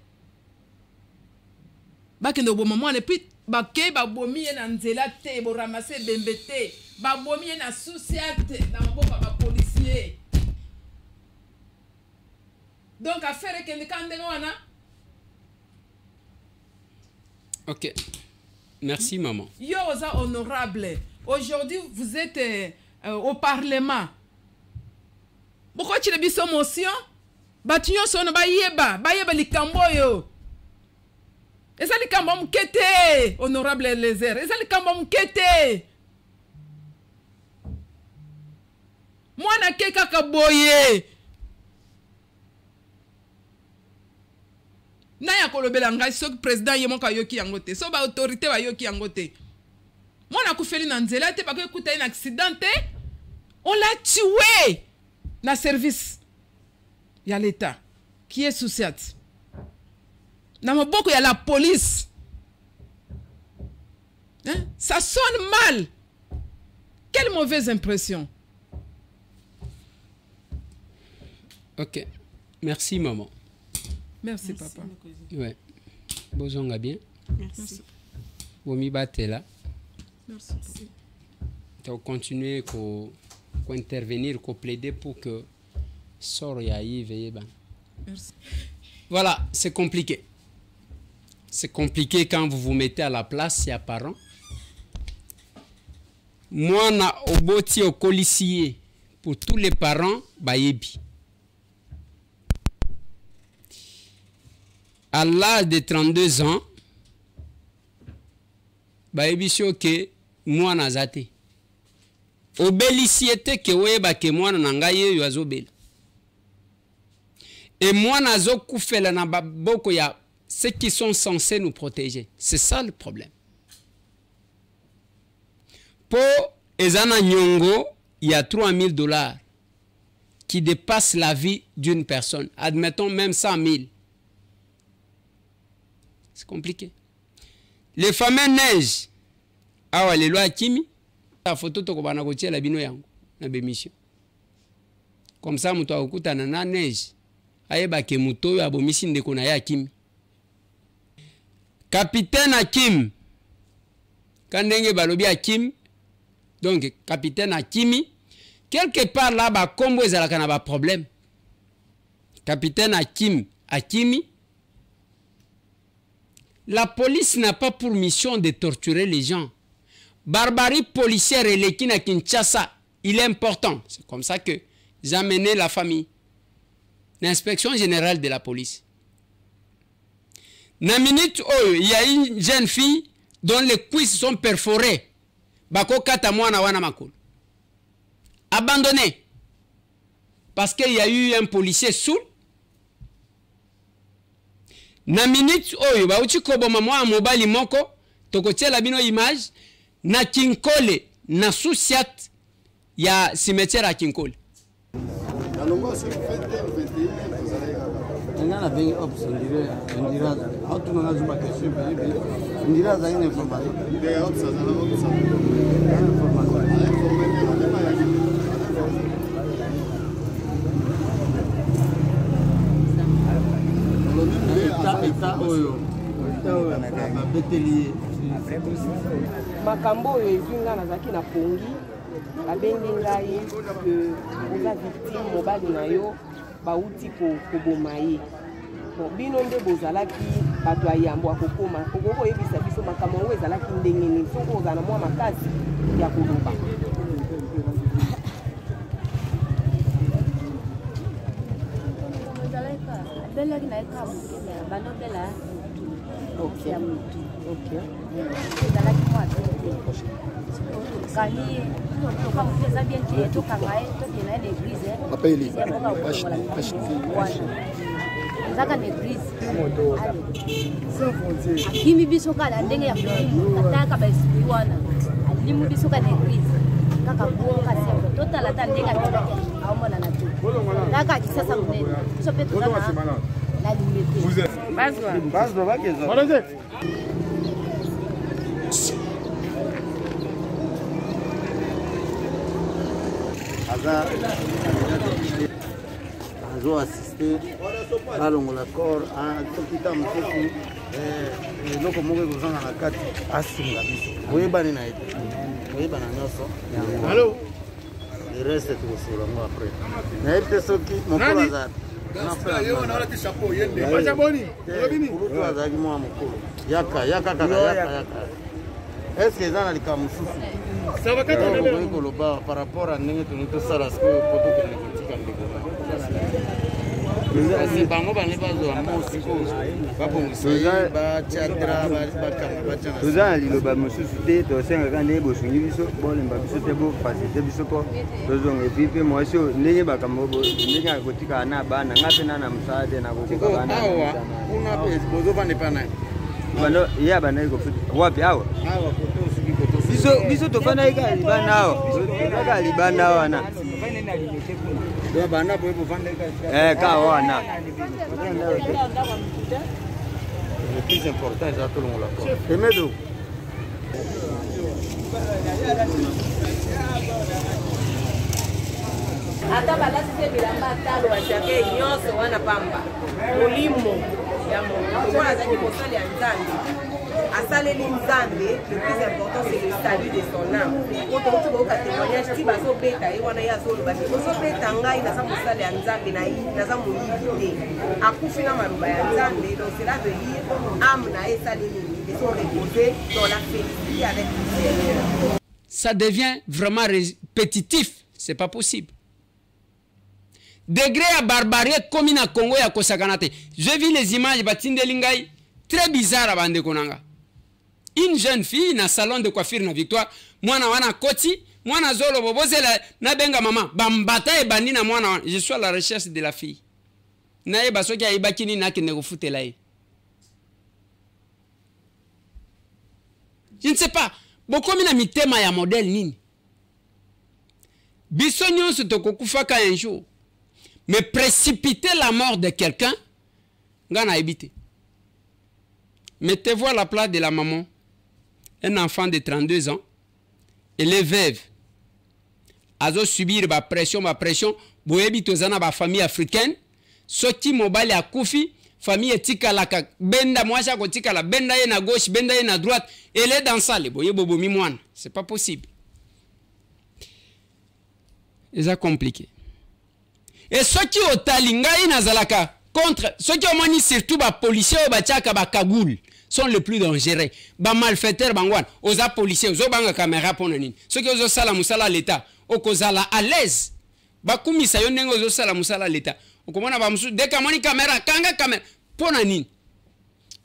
[SPEAKER 4] Bakendo bo maman et puis baké ba bomi na nzela te bo ramasser bembete ba bomi na société na mboka ba policier donc affaire que ndekande wana.
[SPEAKER 3] OK, merci maman.
[SPEAKER 4] Yo oza honorable aujourd'hui vous êtes au parlement pourquoi tu le biso motion batinyo sono ba yeba likambo yo. Et ça les kambam kete honorable Eliezer. Et ça les kambam kete. Moi na keka kaboye. Na ya kolobela ngai so président yemo ka yoki yangote. So ba autorité ba yoki yangote. Moi na kufeli na nzela te ba ko ekuta un accident te. On l'a tué na service. Il y a l'État qui est sous-siat. Dans mon beaucoup, il y a la police. Hein? Ça sonne mal. Quelle mauvaise impression.
[SPEAKER 3] OK. Merci, maman.
[SPEAKER 4] Merci papa.
[SPEAKER 3] Ouais. Bozonga bien.
[SPEAKER 5] Merci.
[SPEAKER 3] Vomi bate là.
[SPEAKER 4] Merci.
[SPEAKER 3] Tu vas continuer à intervenir, à plaider pour que sort y aille.
[SPEAKER 4] Merci.
[SPEAKER 3] Voilà, c'est compliqué. C'est compliqué quand vous vous mettez à la place, il y a parents. Moi, na oboti au policier pour tous les parents, bayebi. À l'âge de 32 ans, bayebi que moi nazate. Obéliciété que weba que moi nangaye yuazobel. Et moi nazo koufela na boko ya ceux qui sont censés nous protéger. C'est ça le problème. Pour Ezana Nyongo, il y a $3 000 qui dépassent la vie d'une personne. Admettons même 100 000. C'est compliqué. Les fameux neiges. Ah ouais, les lois Kimi. La photo to kobana kotia la bino yango na bémission. Comme ça muto akuta na neige. Ayeba ke muto ya bomisi ndeko na ya Kimi. Capitaine Hakim. Kandenge balobi Hakim. Donc capitaine Hakimi. Quelque part là ba kombo ezalaka na ba problème. Capitaine Hakimi. La police n'a pas pour mission de torturer les gens. Barbarie policière et l'équipe à Kinshasa, il est important. C'est comme ça que j'ai amené la famille. L'inspection générale de la police. Dans minute où il y a une jeune fille dont les cuisses sont perforées. Bako kata mwana wana makolo. Abandonné. Parce qu'il y a eu un policier sourd. Na minute oyo ba uchi koboma mwa mobali moko tokotiela bino image na Kinkole na Susiat ya cimetière à Kinkole.
[SPEAKER 2] Ngana bengi ops ndira auto na zuma kesho ndira za ine information de ops za
[SPEAKER 6] makambo oyo ezinga nazalaki na pongi babengi ngai ke oza victime mobali na yo bauti koboma ye. Bon, bino nde bozalaki bato ya yambo akokoma okoyebisa biso makambo yango ezalaki ndenge nini soko ozala na mwa makasi ya koloba.
[SPEAKER 7] Akimi biso kala ndenge ya kulimu kataka ba esprit wana alimu biso ka n'eglise kaka kuonga sembo totala ta ndenge aomona na tu kaka kisasa munene biso pe tozana la limite
[SPEAKER 2] bazwa bakezo azo assisté balongola corps tokita mosusu eloko moko ekozanga na kati asunga biso boyebani na ete boyebana nyonso ereste tokosola ngo apres nayebi te soki mokolo aza kulutu azalaki mwa mokolo yaka kaka eske eza na likambo mosusu okoki koloba par rapport a ndenge toni tosala siko po tokende kotika ndeko bango bane bazwa mosiko babongisa ye batiatra bakanga batiana
[SPEAKER 8] toza na liloba mosusu te tosengaka ndenge bosungi biso bolemba biso te bofasite biso mpo tozonga epi mpe mwasi oyo ndenge bakambo ndenge akotikala na bana nga mpe na mosala te nakokoka bana
[SPEAKER 2] awa kuna mpe bozovanda epa naye
[SPEAKER 8] ye abandaki kofuta wapi awa biso tofandaki kaka libanda awa tofandaka libanda awa wana
[SPEAKER 2] bana boye bovandaki
[SPEAKER 8] ka wana
[SPEAKER 2] le plus important eza tolongola ko emedo
[SPEAKER 6] ata balasi te bilamba talo batiake nyonso wana pamba molimo ya moto azalaki mosali ya nzambe asaleli nzambe le plus important c'est le salut de son âme po tokuti koyoka témoignage ti bazobeta ye wana ye azoloba te ozobeta ngai naza mosali ya nzambe naza moyibi te akufi na maloba ya nzambe donc cela veut dire âme na ye esaleli nini et sont reposés dans la félicité avec le Seigneur.
[SPEAKER 3] Ça devient vraiment répétitif, c'est pas possible. Degré à barbarie comme na Congo ya kosakanate. J'ai vu les images batindelingai très bizarre à bande konanga. Une jeune fille na salon de coiffure na Victoire, mwana wana koti, mwana zolo boboze na benga maman, bambata e bandi na mwana wana. Je suis à la recherche de la fille. Na e basoki ya ibakini na kende kofutela ye. Je ne sais pas, bokomi na mitema ya modèle nini. Biso nyonso tokokufaka un jour. Mais précipiter la mort de quelqu'un, ngana ebite. Mettez-vous à la place de la maman. Un enfant de 32 ans, elle est veuve. Azo subir ba pression, boyebi tozana ba famille africaine, soti mobile ya kufi, famille etika la benda mwasha kotika la benda ye na gauche, benda ye na droite, elle est dans ça le boye bobomi mwana. C'est pas possible. C'est compliqué. Et ceux qui ont talingai nazalaka contre ceux qui ont mani surtout ba policiers ou ba tchaka ba kagoul sont les plus dangereux. Ba malfaiteurs bangwan, oza policiers, ozo banga caméra pona nini. Ceux qui ozo sala musala l'état, okozala à l'aise. Ba kumisa yo ndenge ozo sala musala l'état. Okomona ba musu dès que mani caméra, kanga caméra pona nini.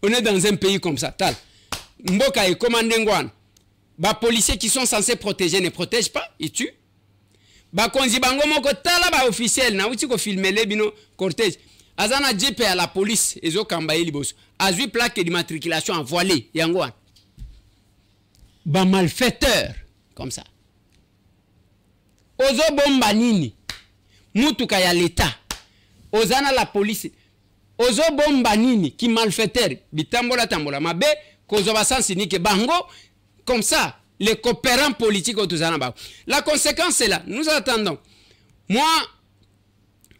[SPEAKER 3] On est dans un pays comme ça, tal. Mboka et commandé ngwan. Ba policiers qui sont censés protéger ne protègent pas, ils tuent. Bakonzi bango moko tala ba officiel na uti ko filmer le bino cortège azana jeep à la police ezo kamba ye liboso azui plaque d'immatriculation en voilé yango ba malfaiteur comme ça ozo bomba nini mutuka ya l'état ozana la police ozo bomba nini ki malfaiteur bitambola tambola mabe kozo basansi ni ke bango comme ça les coopérants politiques au Touzanaba. La conséquence est là. Nous attendons. Moi,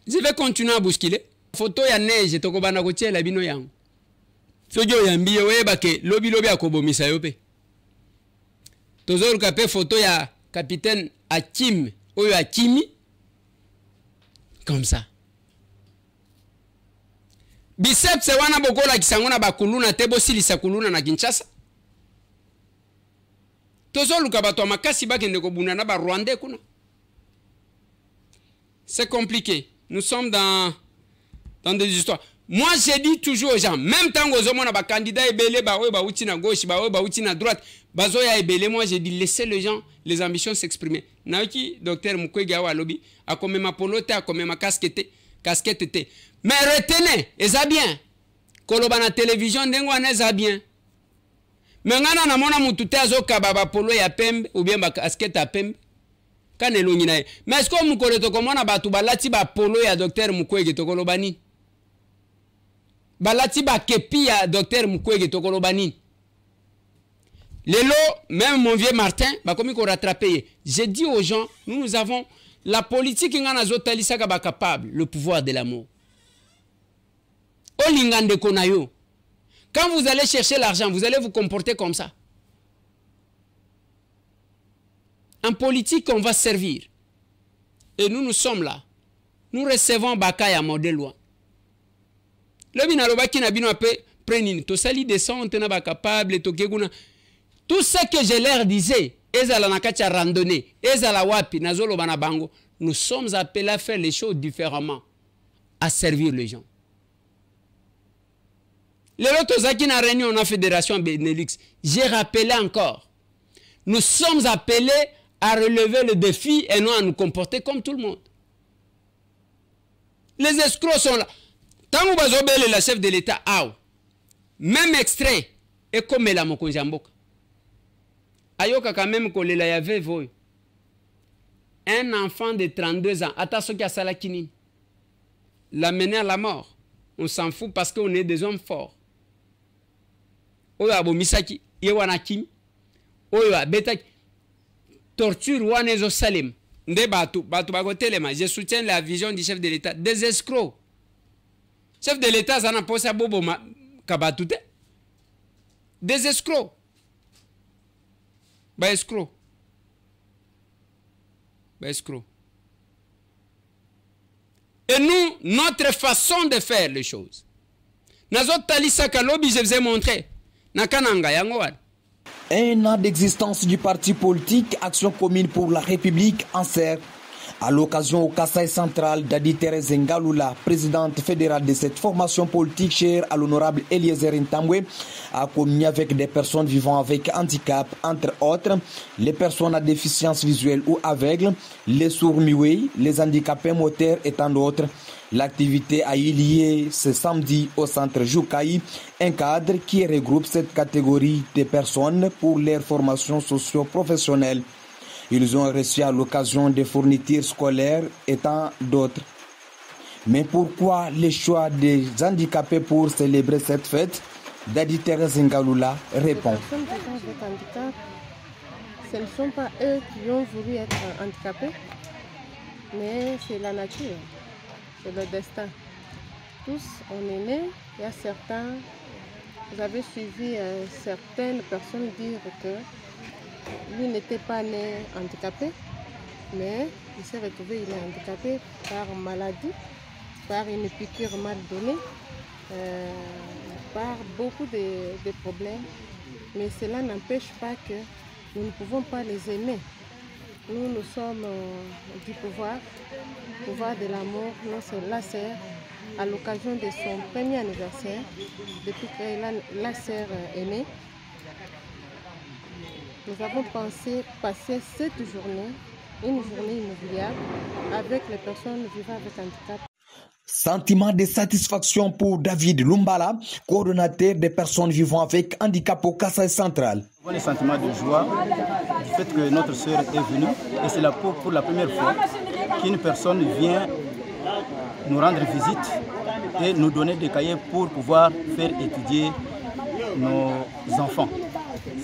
[SPEAKER 3] je vais continuer à bousculer. Photo ya neige toko bana ko tiela bino yango. Sojo yambi oyeba ke lobi lobi akobomisa yope. Tozoro kape photo ya capitaine Hakim oyo Hakimi comme ça. Biceps wana bokola kisangona bakuluna tebo silisa kuluna na Kinshasa. Tozoro kabato makasi bakende ko bunana ba Rwandais kuna. C'est compliqué. Nous sommes dans des histoires. Moi, j'ai dit toujours aux gens, même tant que on a des candidats ebele, ba outi na gauche, ba outi na droite, bazoya ebele, moi j'ai dit laissez les gens, les ambitions s'exprimer. Naoki, docteur Mukwege awa lobby, a comme ma polote, a comme ma casquette. Mais retenez, et ça bien. Koloba na télévision, dengo ane ça bien. Mais ngana na mona mutute azoka baba polo ya pembe, ou bien ba casquette à pembe. Mais est-ce que vous connaissez comment on balati ba polo ya docteur Mukwege tokolobani? Balati ba kepi ya docteur Mukwege tokolobani. Lelo, même mon vieux Martin, bah comme il faut rattraper. J'ai dit aux gens, nous avons la politique qui est capable, le pouvoir de l'amour. Olingande konayo. Quand vous allez chercher l'argent, vous allez vous comporter comme ça. En politique, on va servir. Et nous sommes là. Nous recevons Bakaya modèle loi. Le binaloba qui n'a pas pris to sali descente n'a pas capable to keguna. Tout ce que je leur disais, ezala nakacha randonnée, ezala wapi nazolo bana bango, nous sommes appelés à faire les choses différemment, à servir les gens. Les autres qui n'a réuni en fédération Benelux, j'ai rappelé encore. Nous sommes appelés à relever le défi et non à nous comporter comme tout le monde. Les escrocs sont là. Tant que vous avez la chef de l'État, même extrait, et comme la mokonjamboka. Ayoka quand même qu'on l'a yavé voy. Un enfant de 32 ans, attention qui a salakini, l'amener à la mort. On s'en fout parce qu'on est des hommes forts. Oyo abomisaki, yewanaki, oyo abetaki. Torture wanezo salem. Nde batu bagotelema. Je soutiens la vision du chef de l'État. Des escrocs. Chef de l'État, ça n'a pas sa bobo kabatute. Des escrocs. Ba escrocs. Ba escrocs. Et nous, notre façon de faire les choses. Nazot talisa kalobi, je vous ai montré. Nakananga yangoan.
[SPEAKER 9] Un an d'existence du parti politique Action commune pour la République en serre. À l'occasion au Kasaï central, Dadi Thérèse Ngaloula, présidente fédérale de cette formation politique chère à l'honorable Eliezer Ntambwe, a communié avec des personnes vivant avec handicap, entre autres les personnes à déficience visuelle ou aveugles, les sourds-muets, les handicapés moteurs et tant d'autres. L'activité a eu lieu ce samedi au centre Joukaï, un cadre qui regroupe cette catégorie de personnes pour leur formation socio-professionnelle. Ils ont reçu à l'occasion des fournitures scolaires et tant d'autres. Mais pourquoi le choix des handicapés pour célébrer cette fête? Dadi Thérèse Ngaloula répond.
[SPEAKER 10] Les personnes avec handicap, ce ne sont pas eux qui ont voulu être handicapés, mais c'est la nature. C'est le destin. Tous, on est nés, il y a certains, vous avez suivi certaines personnes dire que lui n'était pas né handicapé, mais il s'est retrouvé, il est handicapé par maladie, par une piqûre mal donnée, par beaucoup de problèmes. Mais cela n'empêche pas que nous ne pouvons pas les aimer. Nous sommes du pouvoir de l'amour. La sœur, à l'occasion de son premier anniversaire, depuis que la sœur est née, nous avons pensé passer cette journée, une journée inoubliable, avec les personnes vivant avec handicap.
[SPEAKER 9] Sentiment de satisfaction pour David Lumbala, coordonnateur des personnes vivant avec handicap au Kasaï central.
[SPEAKER 11] Le sentiment de joie du fait que notre sœur est venue, et c'est pour la première fois qu'une personne vient nous rendre visite et nous donner des cahiers pour pouvoir faire étudier nos enfants.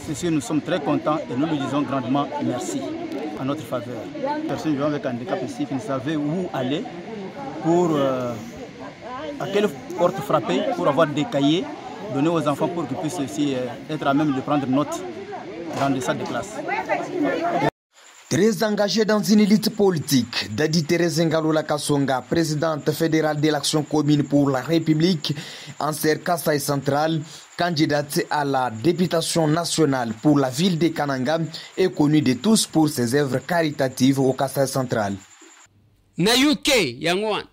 [SPEAKER 11] Ceci, nous sommes très contents et nous lui disons grandement merci à notre faveur. Les personnes vivant avec un handicap ici qui ne savaient où aller pour à quelle porte frapper pour avoir des cahiers donnés aux enfants pour qu'ils puissent aussi être à même de prendre note dans les salles de classe.
[SPEAKER 9] Très engagée dans une élite politique, Dadi Thérèse Ngalola Kasonga, présidente fédérale de l'Action commune pour la République, en serre Kasaï centrale, candidate à la députation nationale pour la ville de Kananga, est connue de tous pour ses œuvres caritatives au Kasaï central.
[SPEAKER 3] Nayuke Yangwan.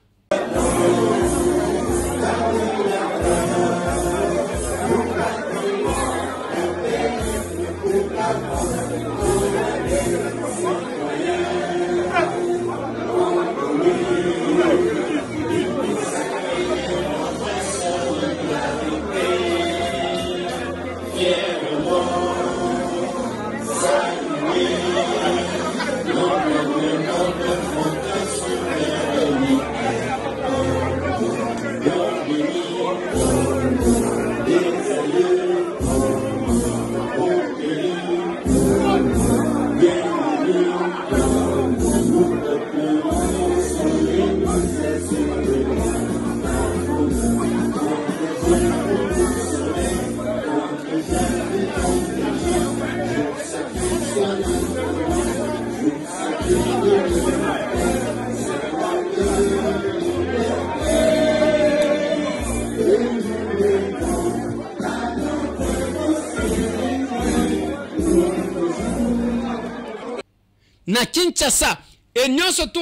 [SPEAKER 3] Na Kinshasa, et nous surtout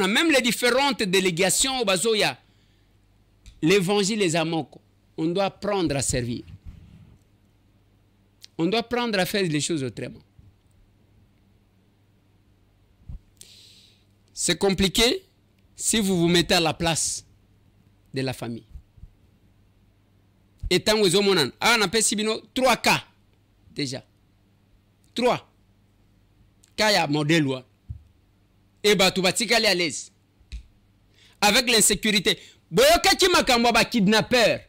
[SPEAKER 3] même les différentes délégations au Bazoya, l'évangile les amoko, on doit apprendre à servir. On doit apprendre à faire les choses autrement. C'est compliqué si vous vous mettez à la place de la famille. Et tant que vous avez 3 cas déjà. 3. Kaya modèle wa et batu batikali à l'aise avec l'insécurité boyoka ki makambo ba kidnapper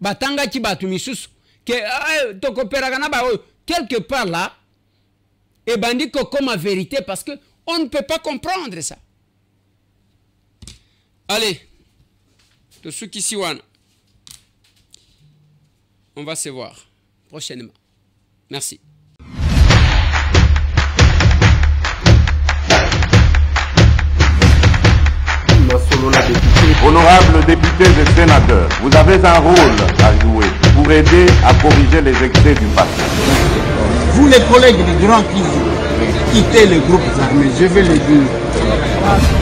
[SPEAKER 3] batanga ki batu misusu que to kopera kana ba quelque part là et bandi ko comme vérité parce que on ne peut pas comprendre ça. Allez, to ceux qui s'y wana on va se voir prochainement. Merci.
[SPEAKER 1] Honorables députés et sénateurs, vous avez un rôle à jouer pour aider à corriger les excès du passé.
[SPEAKER 2] Vous les collègues des grands qui quittez les groupes armés, je vais le dire.